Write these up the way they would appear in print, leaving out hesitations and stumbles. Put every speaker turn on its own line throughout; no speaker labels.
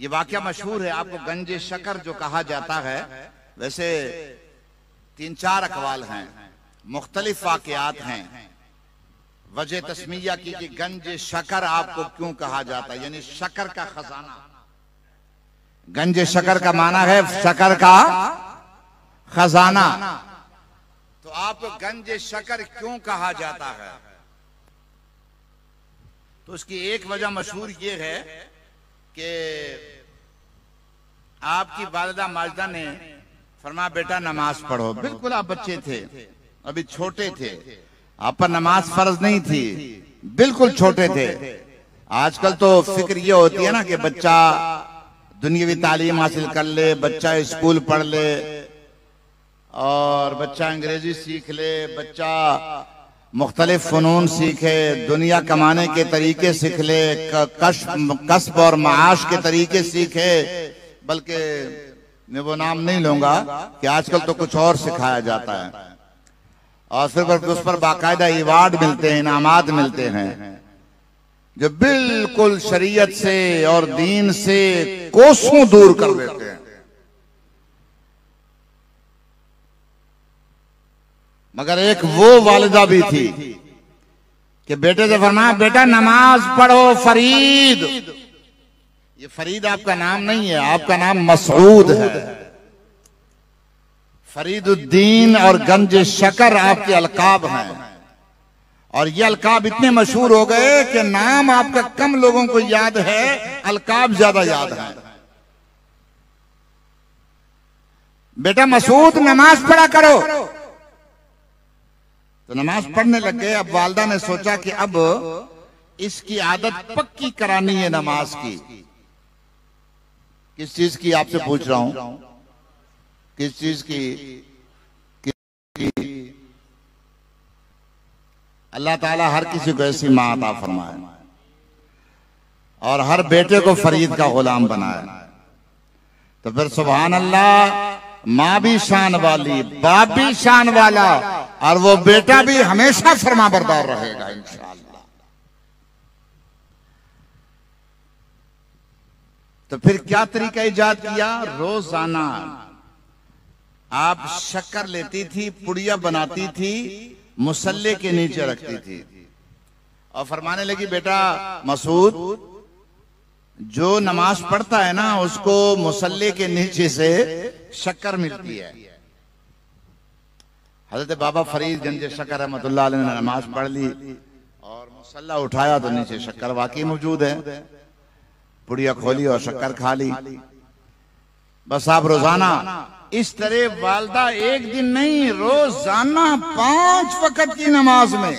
ये वाकया मशहूर है। आपको गंज शकर जो कहा जाता है, वैसे 3-4 अकवाल हैं, मुख्तलिफ वाकयात हैं। वजह तस्मिया की कि गंज शकर आपको क्यों कहा जाता है, यानी शकर का खजाना। गंज शकर का माना है शकर का खजाना। तो आपको गंज शकर क्यों कहा जाता है? तो उसकी एक वजह मशहूर ये है कि आपकी वालिदा माजिदा ने फरमाया बेटा नमाज पढ़ो। बिल्कुल आप बच्चे थे, अभी छोटे थे, आप पर नमाज फर्ज नहीं थी, बिल्कुल छोटे थे। आजकल तो फिक्र ये होती है ना कि बच्चा दुनियावी तालीम हासिल कर ले, बच्चा स्कूल पढ़ ले और बच्चा अंग्रेजी सीख ले, बच्चा मुख्तलिफ फनून सीखे, दुनिया कमाने के तरीके सीख ले, कस्ब और माश के तरीके सीखे। बल्कि मैं वो नाम नहीं लूंगा कि आजकल तो कुछ और सिखाया जाता है और फिर उस पर बाकायदा अवार्ड मिलते हैं, इनामात मिलते हैं, जो बिल्कुल शरीयत से और दीन से कोसों दूर कर देते हैं। मगर एक वो वालिदा भी थी कि बेटे से फरमाया बेटा नमाज पढ़ो फरीद। ये फरीद आपका नाम नहीं है, आपका नाम मसऊद है। फरीदुद्दीन और गंज शकर आपके अलकाब हैं और ये अलकाब इतने मशहूर हो गए कि नाम आपका कम लोगों को याद है, अलकाब ज्यादा याद है। बेटा मसूद नमाज पढ़ा करो। तो नमाज पढ़ने लग गए। अब वालिदा ने सोचा कि अब इसकी आदत पक्की करानी है नमाज की। किस चीज की आपसे पूछ रहा हूं, किस चीज की? अल्लाह ताला हर किसी को ऐसी मां अता फरमाए और हर बेटे को फरीद का गुलाम बनाए। तो फिर सुभान अल्लाह, माँ भी शान वाली, बाप भी शान वाला और वो बेटा भी हमेशा फरमाबरदार रहेगा इंशाअल्लाह। तो फिर क्या तरीका इजाद किया? रोजाना आप शक्कर लेती थी, पुड़िया बनाती थी, मुसल्ले के नीचे रखती थी और फरमाने लगी बेटा मसूद, जो नमाज पढ़ता है ना उसको मुसल्ले के नीचे से शक्कर मिलती है। हजरत बाबा फरीद गंज शकर रहमतुल्लाह अलैह ने नमाज पढ़ ली और मुसल्ला उठाया तो नीचे शक्कर वाकई मौजूद है। पुड़िया खोली और शक्कर खा ली। बस आप रोजाना इस तरह वालिदा एक दिन नहीं, रोजाना 5 वक्त की नमाज में,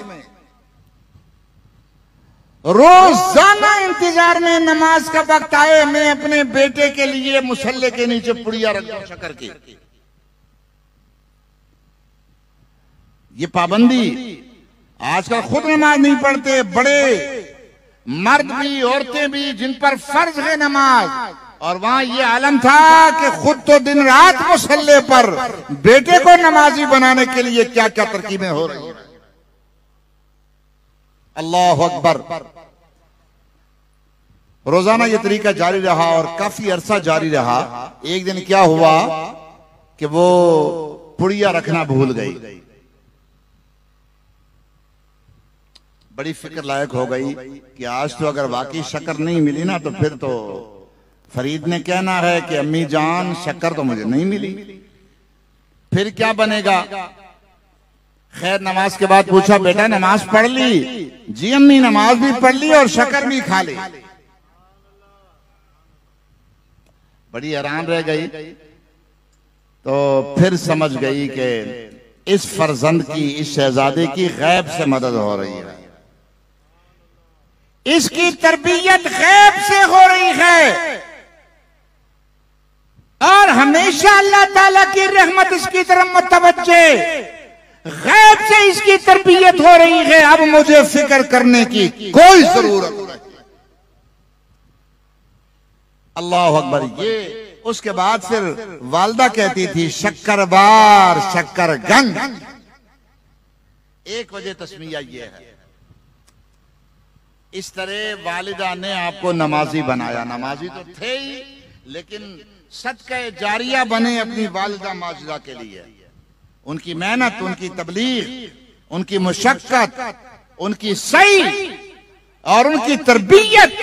रोजाना इंतजार में नमाज का वक्त आए, मैं अपने बेटे के लिए मुसल्ले के नीचे पुड़िया रख दूं शक्कर की। ये पाबंदी आजकल खुद नमाज नहीं पढ़ते, बड़े मर्द भी औरतें भी जिन पर फर्ज है नमाज, और वहां ये आलम था कि खुद तो दिन रात मुसल्ले पर बेटे को नमाजी बनाने के लिए क्या क्या तरकीबें हो रही हैं। अल्लाह अकबर। रोजाना ये तरीका जारी रहा और काफी अरसा जारी रहा। एक दिन क्या हुआ कि वो पुड़िया रखना भूल गई। बड़ी फिक्र लायक हो गई कि आज तो अगर वाकई शक्कर नहीं मिली ना तो फिर तो फरीद ने कहना है कि अम्मी जान शक्कर तो मुझे नहीं मिली, फिर क्या बनेगा। खैर नमाज के बाद पूछा बेटा नमाज पढ़ ली? जी अम्मी नमाज भी पढ़ ली और शक्कर भी खा ली। बड़ी हैरान रह गई। तो फिर समझ गई कि इस फर्जंद की, इस शहजादे की गैब से मदद हो रही है, इसकी तरबियत गैब से हो रही है और हमेशा अल्लाह ताला की रहमत इसकी तरफ मुतवज्जे, गैब से इसकी तरबियत हो रही है। अब मुझे फिक्र करने की कोई जरूरत नहीं। अल्लाह अकबर। ये उसके बाद फिर वालिदा कहती थी शक्करबार शक्करगंज। एक वजह तस्मिया ये है इस तरह वालिदा ने आपको नमाजी बनाया। नमाजी तो थे ही, लेकिन सदका जारिया बने अपनी वालिदा माजिदा के लिए। उनकी मेहनत, उनकी तबलीग, उनकी मुशक्कत, उनकी सही और उनकी तरबियत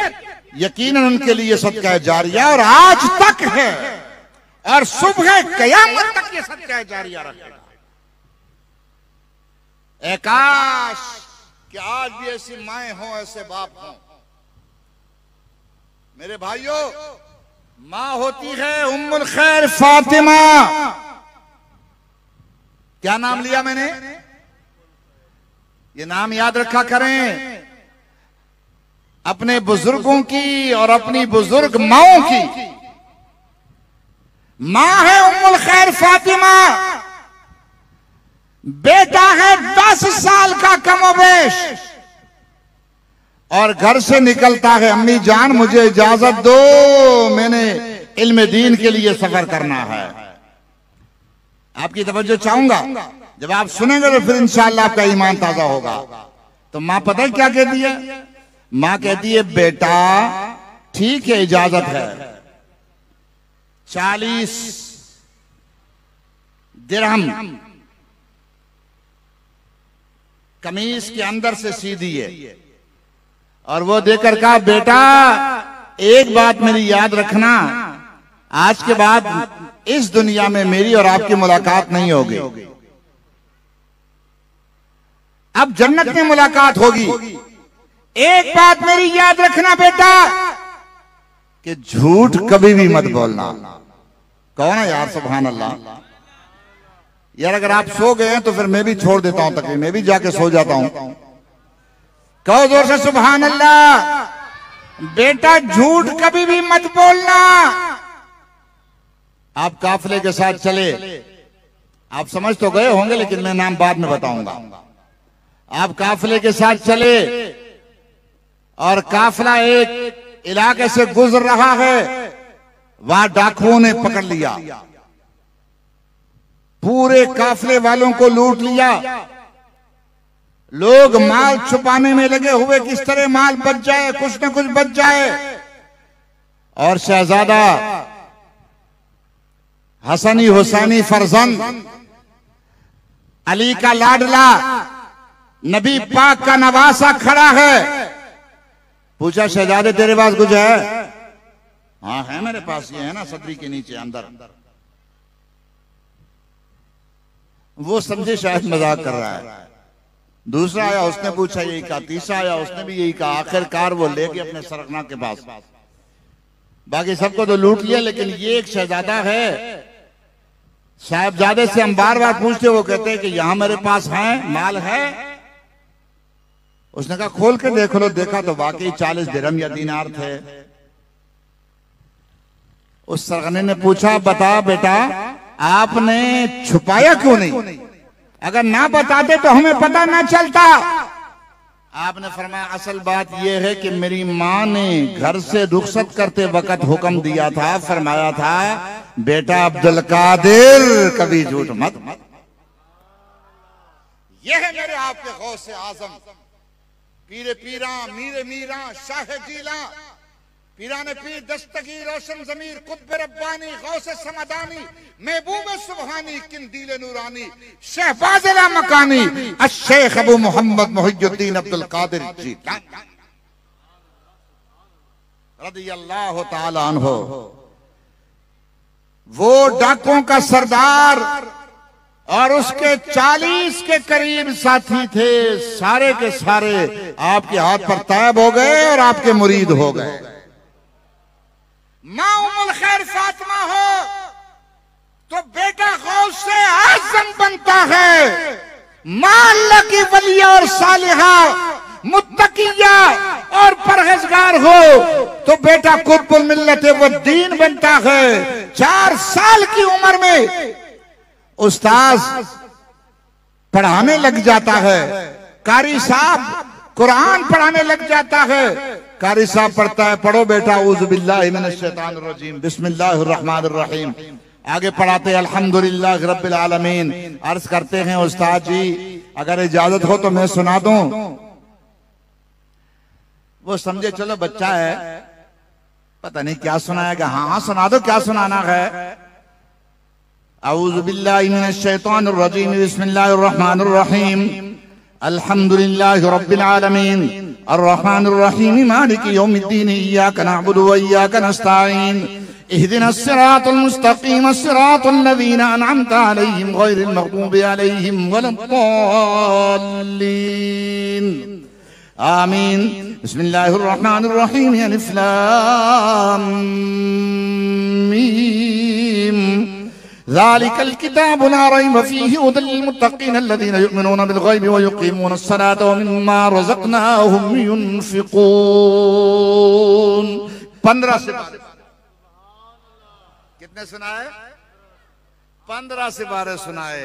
यकीनन उनके लिए सदका जारिया और आज तक है और सुबह कयामत तक ये सदका जारिया रहेगा। काश कि आज भी ऐसी माएं हों, ऐसे बाप हों। मेरे भाइयों, मां होती है उम्मुल खैर फातिमा। क्या नाम लिया मैंने? ये नाम याद रखा करें अपने बुजुर्गों की और अपनी बुजुर्ग माओं की। मां है उम्मुल खैर फातिमा, बेटा है 10 साल का कमोबेश और घर से निकलता है, अम्मी जान मुझे इजाजत दो, मैंने इल्म दीन के लिए सफर करना है। आपकी तवज्जो चाहूंगा, जब आप सुनेंगे तो फिर इंशाअल्लाह आपका ईमान ताजा होगा। तो मां पता है क्या कहती है? मां कहती है बेटा ठीक है, इजाजत है, 40 दिरहम कमीज के अंदर से सी दिए और वो देकर कहा बेटा एक बात मेरी याद रखना, आज के बाद इस दुनिया में मेरी और आपकी मुलाकात नहीं होगी, अब जन्नत में मुलाकात होगी। एक बात मेरी याद रखना बेटा कि झूठ कभी भी मत बोलना। कहो ना यार सुभान अल्लाह। यार अगर आप सो गए हैं तो फिर मैं भी छोड़ देता हूं तकलीफ, मैं भी जाके सो जाता हूं। कहो जोर से सुभान अल्लाह। बेटा झूठ कभी भी मत बोलना। आप काफिले के साथ चले, आप समझ तो गए होंगे लेकिन मैं नाम बाद में बताऊंगा। आप काफिले के साथ चले और काफिला एक इलाके से गुजर रहा है, वहां डाकुओं ने पकड़ लिया, पूरे काफिले वालों को लूट लिया। लोग माल छुपाने में लगे हुए, किस तरह माल बच जाए, कुछ न कुछ बच जाए। और शहजादा हसनी हुसैनी फरजंद, अली का लाडला, नबी पाक का नवासा खड़ा है। पूछा शहजादे तेरे पास कुछ है? हाँ है मेरे पास, ये है ना सदरी के नीचे अंदर। वो समझे शायद मजाक कर रहा है। दूसरा आया, उसने पूछा यही कहा। तीसरा आया, उसने भी यही कहा। आखिरकार वो ले गए अपने सरकना के पास। बाकी सबको तो लूट लिया, लेकिन ये एक शहजादा है। साहबजादे से हम बार बार पूछते, वो कहते हैं कि यहां मेरे पास है, माल है। उसने कहा खोल के देख लो। देखा तो वाकई 40 दिरहम या दीनार थे। उस सरगने ने पूछा बता बेटा आपने छुपाया क्यों नहीं? अगर ना बताते तो हमें पता ना चलता। आपने फरमाया असल बात यह है कि मेरी मां ने घर से रुखसत करते वक्त हुक्म दिया था, फरमाया था बेटा अब्दुल कादिर कभी झूठ मत। यह है मेरे आपके गौसे आजम, पीरे पीरा, मीरे मीरा, शाह जीला, पीराने पीर, दस्तगीर, रोशन जमीर, कुत्ब रब्बानी, गौसे समदानी, महबूब सुबहानी, किंदील नूरानी, शहबाज़ मकानी, अश-शेख अबू मोहम्मद मुहियुद्दीन अब्दुल कादिर जीलानी रज़ियल्लाहु ताला अन्हु। वो डाकुओं का सरदार और उसके 40 के करीब साथी थे, सारे के सारे आपके हाथ पर तैब हो गए और आपके मुरीद हो गए। मां उम्मुल खैर फातिमा हो तो बेटा गौस से आज़म बनता है। मां अल्लाह की वलिया और सालिहा, मुत्तकिया और परहेजगार हो तो बेटा कुतुबुल मिल्लत व दीन बनता है। 4 साल की उम्र में उस्ताद पढ़ाने लग जाता है, कारी साहब कुरान पढ़ाने लग जाता है। कारी साहब पढ़ता है पढ़ो बेटा औज़ु बिल्लाहि मिनश शैतानिर रजीम बिस्मिल्लाहिर रहमानिर रहीम। आगे पढ़ाते अल्हम्दुलिल्लाह रब्बिल आलमीन। अर्ज करते हैं उस्ताद जी अगर इजाजत हो तो मैं सुना दूं। वो समझे चलो बच्चा है, पता नहीं क्या सुनाएगा। हाँ सुना दो, क्या सुनाना है। औज़ु बिल्लाहि मिनश शैतानिर रजीम, बिस्मिल्लाहिर रहमानिर रहीम, अल्हम्दुलिल्लाहि रब्बिल आलमीन, अर्रहमानिर रहीम, मालिकि यौमिद्दीन, इय्याका नअबुदु व इय्याका नस्तईन, इहदिनस सिरातल मुस्तकीम, सिरातल लज़ीना अनअमता अलैहिम, गैरिल मग़दूबि अलैहिम वलद्दाल्लीन, आमीन। बिस्मिल्लाहिर रहमानिर रहीम, अलिफ लाम मीम, ज़ालिकल किताबु ला रैब फ़ीहि हुदल लिल मुत्तक़ीन अल्लज़ीना युमिनूना बिल ग़ैबि व युक़ीमूना अस्सलाता व मिम्मा रज़क़नाहुम युनफ़िक़ून। 15 से कितने सुनाए? 15 से 12 सुनाए।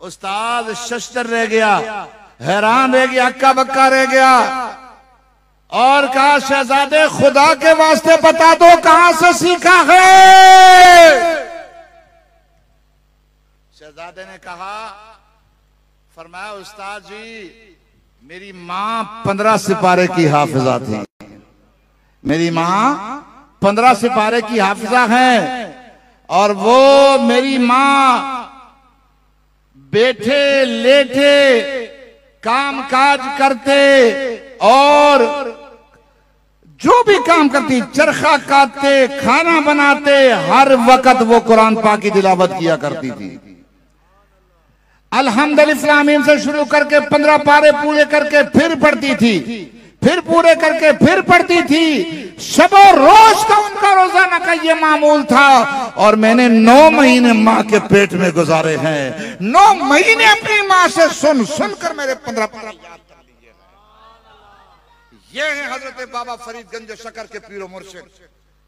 उस्ताद शशर रह गया, हैरान रह गया, अक्का बक्का रह गया और कहा शहजादे खुदा के वास्ते बता दो कहां से सीखा है। शहजादे ने कहा, फरमाया उस्ताद जी मेरी मां 15 सिपारे की हाफिजा थी, मेरी मां 15 सिपारे की हाफिजा है और वो मेरी मां बैठे लेटे काम काज करते और जो भी काम करती, चरखा काटते, खाना बनाते, हर वक्त वो कुरान पाक की तिलावत किया करती थी। अल्हम्दुलिल्लाह से शुरू करके 15 पारे पूरे करके फिर पढ़ती थी, फिर पूरे करके फिर पढ़ती थी। शब और रोज का उनका रोजाना का ये मामूल था और मैंने 9 महीने माँ के पेट में गुजारे हैं। 9 महीने अपनी माँ से सुन सुनकर मेरे 15 पारे याद कर लिए। ये है हजरत बाबा फरीदगंज शकर के पीरो मुर्शिद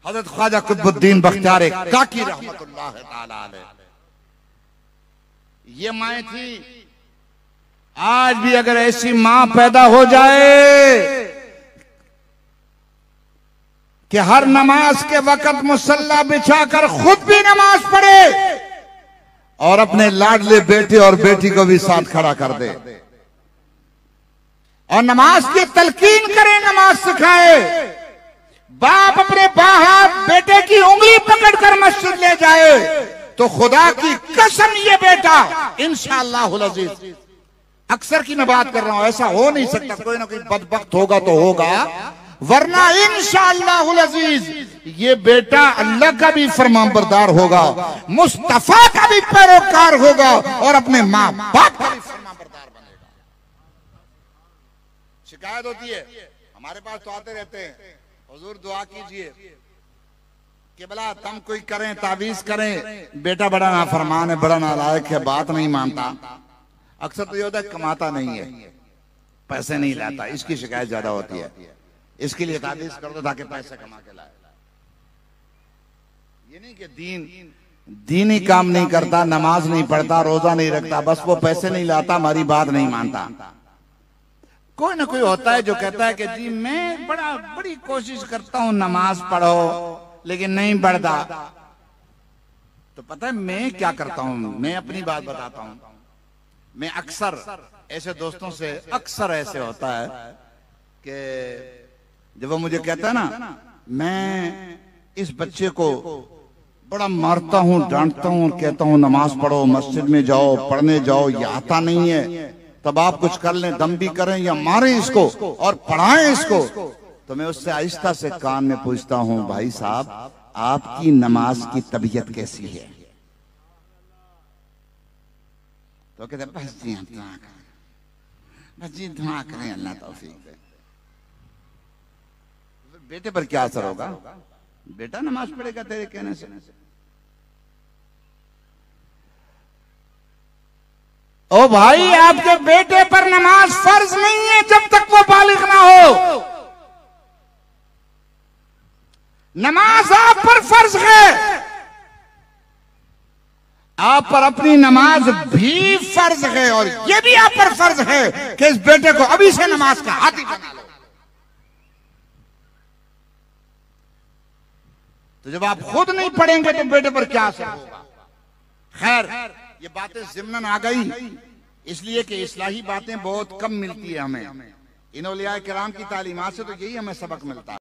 हजरत ख्वाजा कुतुबुद्दीन बख्तियार काकी रहमतुल्लाह ताला अलैह। ये माएँ थी। आज भी अगर ऐसी मां पैदा हो जाए कि हर नमाज के वक्त मुसल्ला बिछाकर खुद भी नमाज पढ़े और अपने लाडले बेटे और बेटी को भी साथ खड़ा कर दे और नमाज की तलकीन करे, नमाज सिखाए, बाप अपने बाहर बेटे की उंगली पकड़कर मस्जिद ले जाए तो खुदा की कसम ये बेटा इंशाअल्लाहुल अज़ीज़, अक्सर की मैं बात कर रहा हूं, ऐसा हो नहीं सकता, कोई ना कोई बदबख्त होगा तो होगा, वरना इंशाअल्लाहुल अज़ीज़ ये बेटा अल्लाह का भी फरमानबरदार होगा, मुस्तफा का भी पैरोकार होगा और अपने माँ बाप का भी फरमानबरदार बनेगा। शिकायत होती है हमारे पास तो आते रहते हैं, हुजूर दुआ कीजिए कि भला तुम कोई करें तावीज करें, बेटा बड़ा नाफरमान है, बड़ा नालायक है, बात नहीं मानता। अक्सर तो ये होता है कमाता नहीं है, पैसे नहीं लाता, इसकी शिकायत ज्यादा होती है, इसके लिए तावीज कर दो ताकि पैसे कमा के लाए। ये नहीं कि दीनी काम नहीं करता, नमाज नहीं पढ़ता, रोजा नहीं रखता, बस वो पैसे नहीं लाता, हमारी बात नहीं मानता। कोई ना कोई होता है जो कहता है कि जी मैं बड़ी कोशिश करता हूं नमाज पढ़ो लेकिन नहीं पढ़ता। तो पता है मैं क्या करता हूं, मैं अपनी बात बताता हूं। मैं अक्सर ऐसे दोस्तों से अक्सर ऐसे होता है कि जब वो मुझे कहता है ना मैं इस बच्चे को बड़ा मारता हूं, डांटता हूं, कहता हूं नमाज पढ़ो, मस्जिद में जाओ, पढ़ने जाओ, ये आता नहीं है, तब आप कुछ कर लें, दम भी करें या मारें इसको और पढ़ाएं इसको। तो मैं उससे आहिस्ता से कान में पूछता हूं भाई साहब आपकी नमाज की तबीयत कैसी है? तो कहते बस जी हम दुआ करें, बस जी दुआ करें, अल्लाह तौफीक दे। बेटे पर क्या असर होगा? बेटा नमाज पढ़ेगा तेरे कहने से। ओ भाई आपके बेटे पर नमाज फर्ज नहीं है जब तक वो बालिग ना हो। नमाज आप पर फर्ज है, आप पर अपनी नमाज भी फर्ज है और ये भी आप पर फर्ज है कि इस बेटे को अभी से नमाज का आदी बना लो। तो जब आप खुद नहीं पढ़ेंगे तो बेटे पर क्या असर होगा? खैर ये बातें ज़िम्नन आ गई इसलिए कि इस्लाही बातें बहुत कम मिलती है हमें, इन औलिया किराम की तालीमात से तो यही हमें सबक मिलता है।